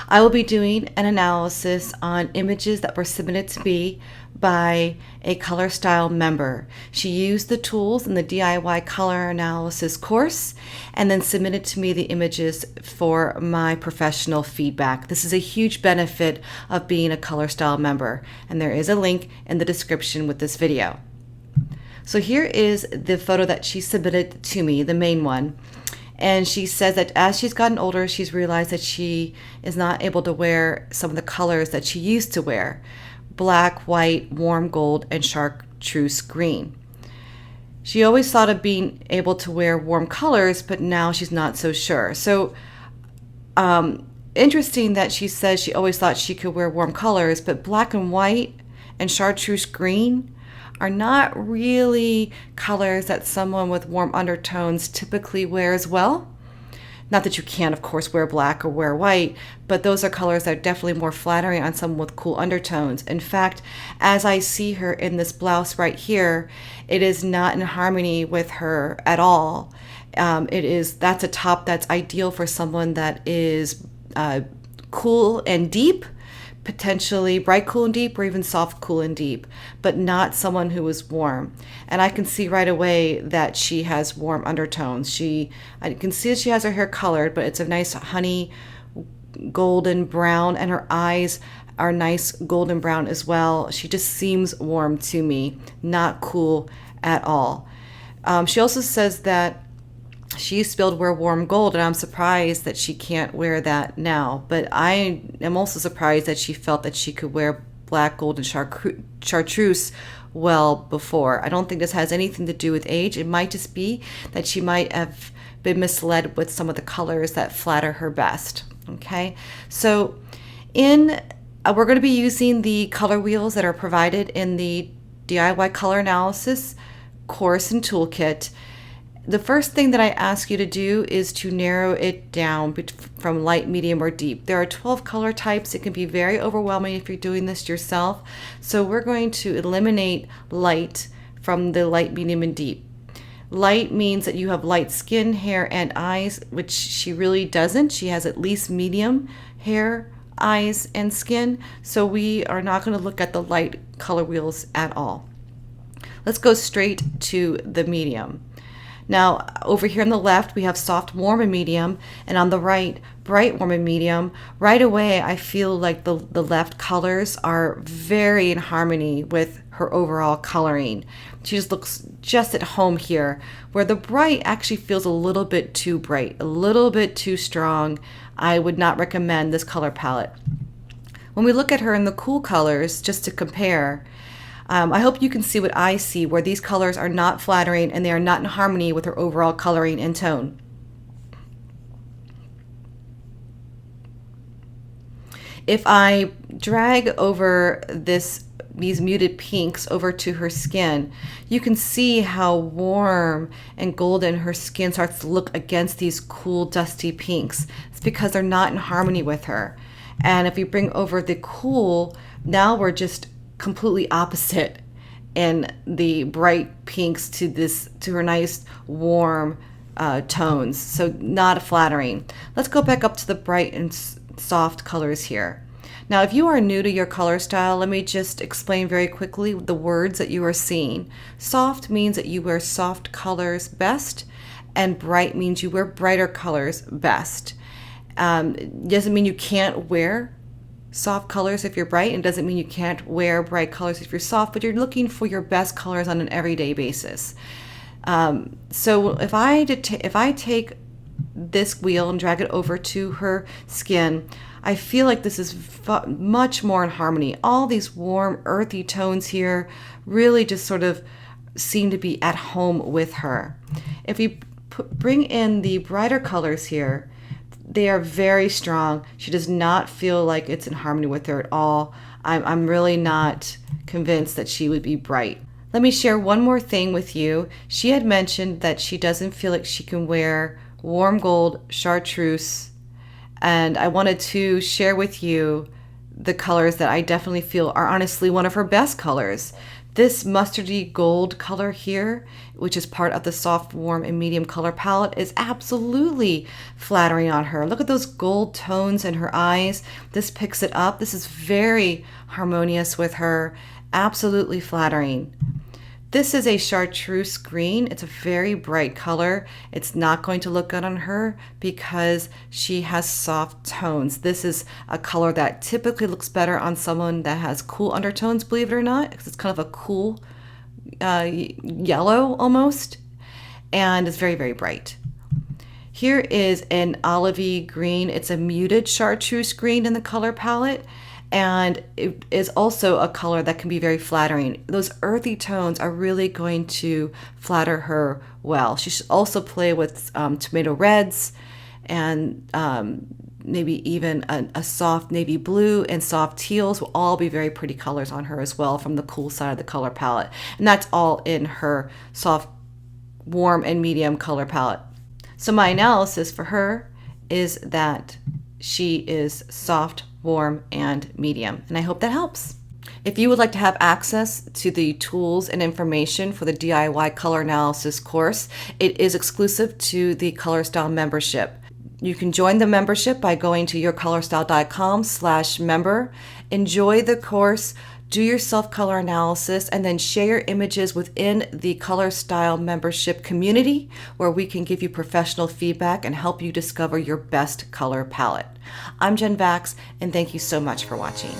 I will be doing an analysis on images that were submitted to me by a Color Style member. She used the tools in the DIY color analysis course and then submitted to me the images for my professional feedback. This is a huge benefit of being a Color Style member, and there is a link in the description with this video. So here is the photo that she submitted to me, the main one. And she says that as she's gotten older, she's realized that she is not able to wear some of the colors that she used to wear: black, white, warm gold, and chartreuse green. She always thought of being able to wear warm colors, but now she's not so sure. So interesting that she says she always thought she could wear warm colors, but black and white and chartreuse green are not really colors that someone with warm undertones typically wears well. Not that you can't, of course, wear black or wear white, but those are colors that are definitely more flattering on someone with cool undertones. In fact, as I see her in this blouse right here, it is not in harmony with her at all. That's a top that's ideal for someone that is cool and deep, potentially bright, cool, and deep, or even soft, cool, and deep, but not someone who is warm. And I can see right away that she has warm undertones. I can see that she has her hair colored, but it's a nice honey golden brown, and her eyes are nice golden brown as well. She just seems warm to me, not cool at all. She also says that she used to be able to wear warm gold, and I'm surprised that she can't wear that now. But I am also surprised that she felt that she could wear black, gold, and chartreuse well before. I don't think this has anything to do with age. It might just be that she might have been misled with some of the colors that flatter her best. Okay, so we're going to be using the color wheels that are provided in the DIY color analysis course and toolkit. The first thing that I ask you to do is to narrow it down from light, medium, or deep. There are 12 color types. It can be very overwhelming if you're doing this yourself. So we're going to eliminate light from the light, medium, and deep. Light means that you have light skin, hair, and eyes, which she really doesn't. She has at least medium hair, eyes, and skin. So we are not going to look at the light color wheels at all. Let's go straight to the medium. Now, over here on the left, we have soft, warm, and medium, and on the right, bright, warm, and medium. Right away, I feel like the left colors are very in harmony with her overall coloring. She just looks just at home here, where the bright actually feels a little bit too bright, a little bit too strong. I would not recommend this color palette. When we look at her in the cool colors, just to compare, I hope you can see what I see, where these colors are not flattering and they are not in harmony with her overall coloring and tone. If I drag over these muted pinks over to her skin, you can see how warm and golden her skin starts to look against these cool, dusty pinks. It's because they're not in harmony with her. And if we bring over the cool, now we're just completely opposite in the bright pinks to her nice warm tones, so not flattering. Let's go back up to the bright and soft colors here. Now, if you are new to your color style, let me just explain very quickly the words that you are seeing. Soft means that you wear soft colors best, and bright means you wear brighter colors best. Doesn't mean you can't wear soft colors if you're bright, and doesn't mean you can't wear bright colors if you're soft, but you're looking for your best colors on an everyday basis. So if I take this wheel and drag it over to her skin, I feel like this is much more in harmony. All these warm, earthy tones here really just sort of seem to be at home with her. If we bring in the brighter colors here, they are very strong. She does not feel like it's in harmony with her at all. I'm really not convinced that she would be bright. Let me share one more thing with you. She had mentioned that she doesn't feel like she can wear warm gold, chartreuse, and I wanted to share with you the colors that I definitely feel are honestly one of her best colors. This mustardy gold color here, which is part of the soft, warm, and medium color palette, is absolutely flattering on her. Look at those gold tones in her eyes. This picks it up. This is very harmonious with her. Absolutely flattering. This is a chartreuse green. It's a very bright color. It's not going to look good on her because she has soft tones. This is a color that typically looks better on someone that has cool undertones, believe it or not, because it's kind of a cool yellow almost, and it's very, very bright. Here is an olivey green. It's a muted chartreuse green in the color palette. And it is also a color that can be very flattering. Those earthy tones are really going to flatter her well. She should also play with tomato reds and maybe even a soft navy blue and soft teals will all be very pretty colors on her as well from the cool side of the color palette. And that's all in her soft, warm, and medium color palette. So my analysis for her is that she is soft, warm, and medium, and I hope that helps. If you would like to have access to the tools and information for the DIY color analysis course, it is exclusive to the Color Style membership. You can join the membership by going to yourcolorstyle.com/member. Enjoy the course, do your self-color analysis, and then share your images within the Color Style membership community where we can give you professional feedback and help you discover your best color palette. I'm Jen Vax, and thank you so much for watching.